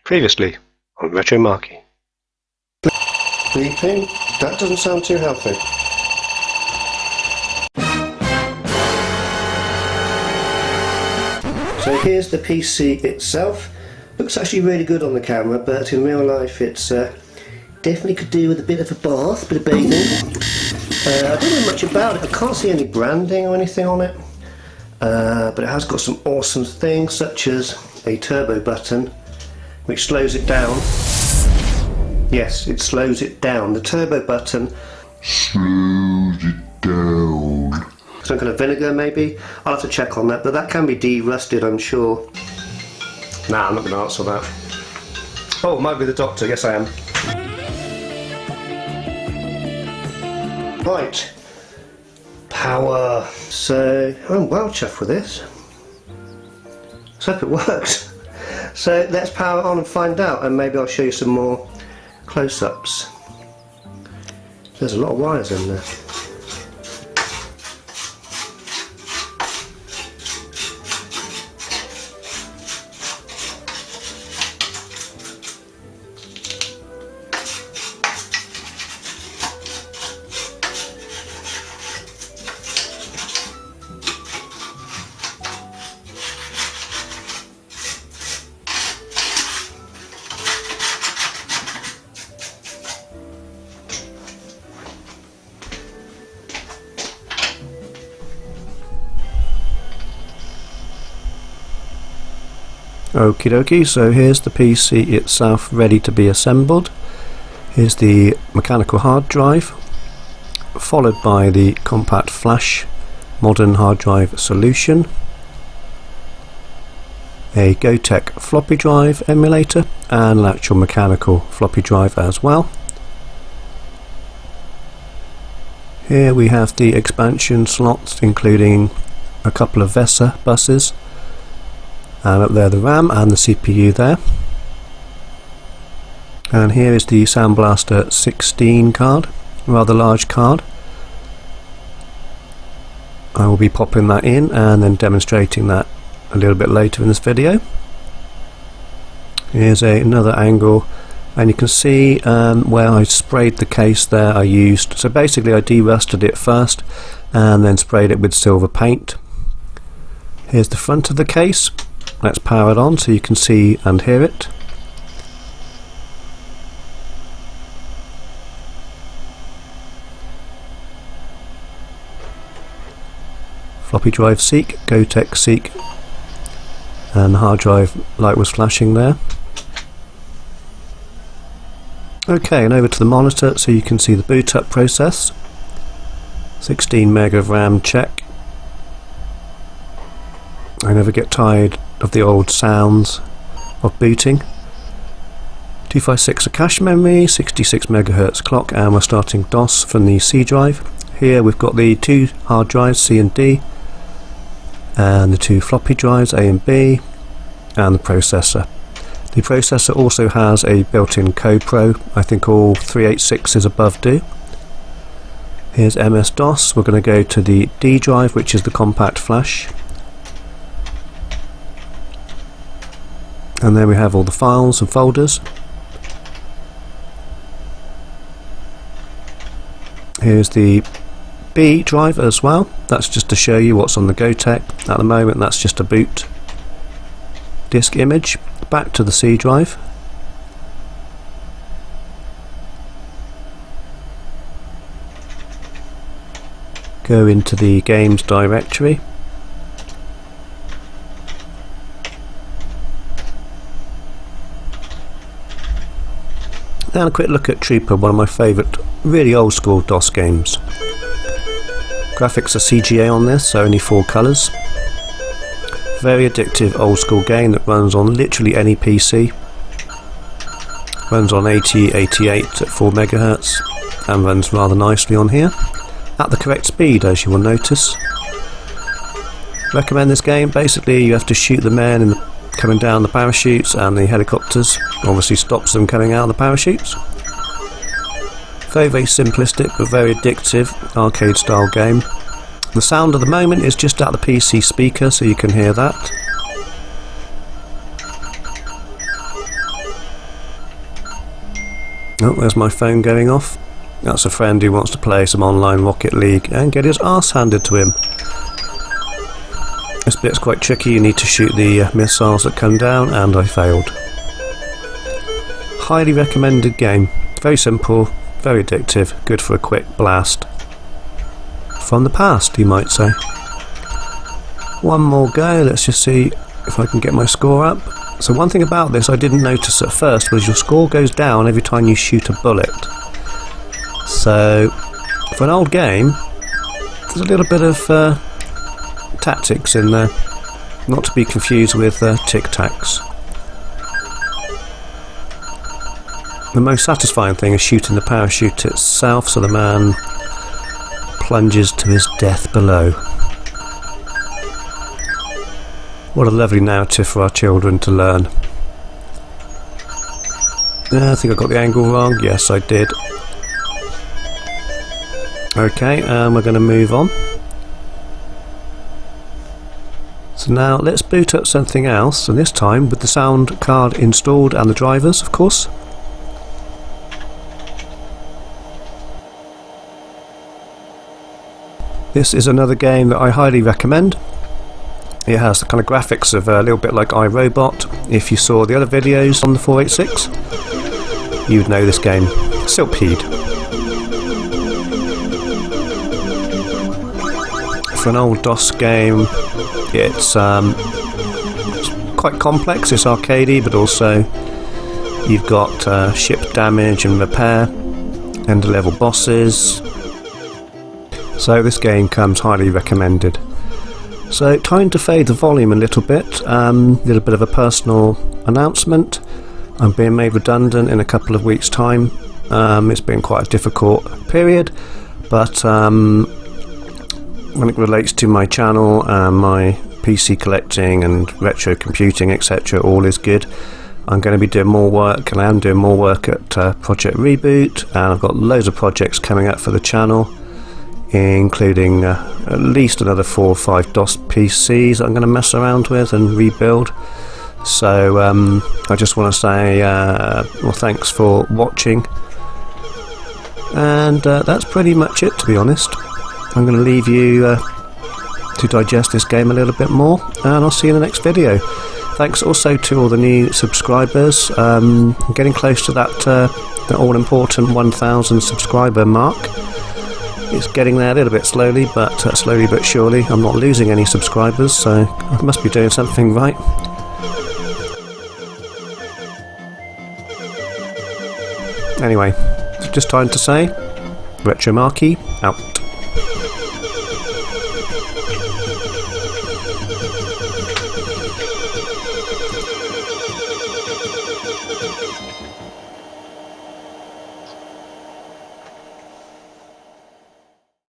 Previously on Retro Marky. Beeping? That doesn't sound too healthy. So here's the PC itself. Looks actually really good on the camera, but in real life it's definitely could do with a bit of a bath, bit of bathing. I don't know much about it. I can't see any branding or anything on it, but it has got some awesome things such as a turbo button which slows it down. Yes, it slows it down. The turbo button slows it down. Some kind of vinegar maybe? I'll have to check on that, but that can be derusted, I'm sure. Nah, I'm not going to answer that. Oh, it might be the doctor. Yes, I am. Right. Power. So, I'm well chuffed with this. Let's hope it works. So let's power on and find out, and maybe I'll show you some more close-ups. There's a lot of wires in there. Okie dokie, so here's the PC itself ready to be assembled. Here's the mechanical hard drive, followed by the compact flash modern hard drive solution, a gotek floppy drive emulator, and an actual mechanical floppy drive as well. Here we have the expansion slots, including a couple of VESA buses, and up there the RAM and the CPU there. And here is the soundblaster 16 card, rather large card. I will be popping that in and then demonstrating that a little bit later in this video. Here's another angle, and you can see where I sprayed the case there. So basically I derusted it first and then sprayed it with silver paint. Here's the front of the case. Let's power it on so you can see and hear it. Floppy drive seek, gotek seek, and the hard drive light was flashing there. Okay, and over to the monitor so you can see the boot up process. 16 meg of RAM check. I never get tired of the old sounds of booting. 256 of cache memory, 66 MHz clock, and we're starting DOS from the C drive. Here we've got the two hard drives, C and D, and the two floppy drives, A and B, and the processor. The processor also has a built-in CoPro. I think all 386s above do. Here's MS-DOS. We're going to go to the D drive, which is the compact flash. And then we have all the files and folders. Here's the B drive as well. That's just to show you what's on the gotek. At the moment that's just a boot disk image. Back to the C drive. Go into the games directory. Then a quick look at Trooper, one of my favourite really old school DOS games. Graphics are CGA on this, so only 4 colours. Very addictive old school game that runs on literally any PC. Runs on 80, 88 at 4 MHz and runs rather nicely on here. At the correct speed, as you will notice. Recommend this game. Basically you have to shoot the men coming down the parachutes, and the helicopters obviously stops them coming out of the parachutes. Very, very simplistic but very addictive arcade style game. The sound at the moment is just at the PC speaker, so you can hear that. Oh, there's my phone going off. That's a friend who wants to play some online Rocket League and get his arse handed to him. This bit's quite tricky. You need to shoot the missiles that come down, and I failed. Highly recommended game. Very simple, very addictive, good for a quick blast. From the past, you might say. One more go, let's just see if I can get my score up. So one thing about this I didn't notice at first was your score goes down every time you shoot a bullet. So for an old game, there's a little bit of tactics in there, not to be confused with tic-tacs. The most satisfying thing is shooting the parachute itself, so the man plunges to his death below. What a lovely narrative for our children to learn. I think I got the angle wrong. Yes, I did. Okay, we're going to move on. So now let's boot up something else, and this time with the sound card installed and the drivers, of course. This is another game that I highly recommend. It has the kind of graphics of a little bit like iRobot. If you saw the other videos on the 486, you'd know this game. Silpede. For an old DOS game, it's quite complex. It's arcadey, but also you've got ship damage and repair, end level bosses. So this game comes highly recommended. So time to fade the volume a little bit. Little bit of a personal announcement. I'm being made redundant in a couple of weeks' time. It's been quite a difficult period, but when it relates to my channel, my PC collecting and retro computing, etc., all is good. I'm going to be doing more work, and I am doing more work at Project Reboot, and I've got loads of projects coming up for the channel, including at least another 4 or 5 DOS PCs that I'm going to mess around with and rebuild. So I just want to say well, thanks for watching, and that's pretty much it, to be honest. I'm going to leave you to digest this game a little bit more, and I'll see you in the next video. Thanks also to all the new subscribers. I'm getting close to that all-important 1,000 subscriber mark. It's getting there a little bit slowly but surely. I'm not losing any subscribers, so I must be doing something right. Anyway, just time to say, Retro Marquee out.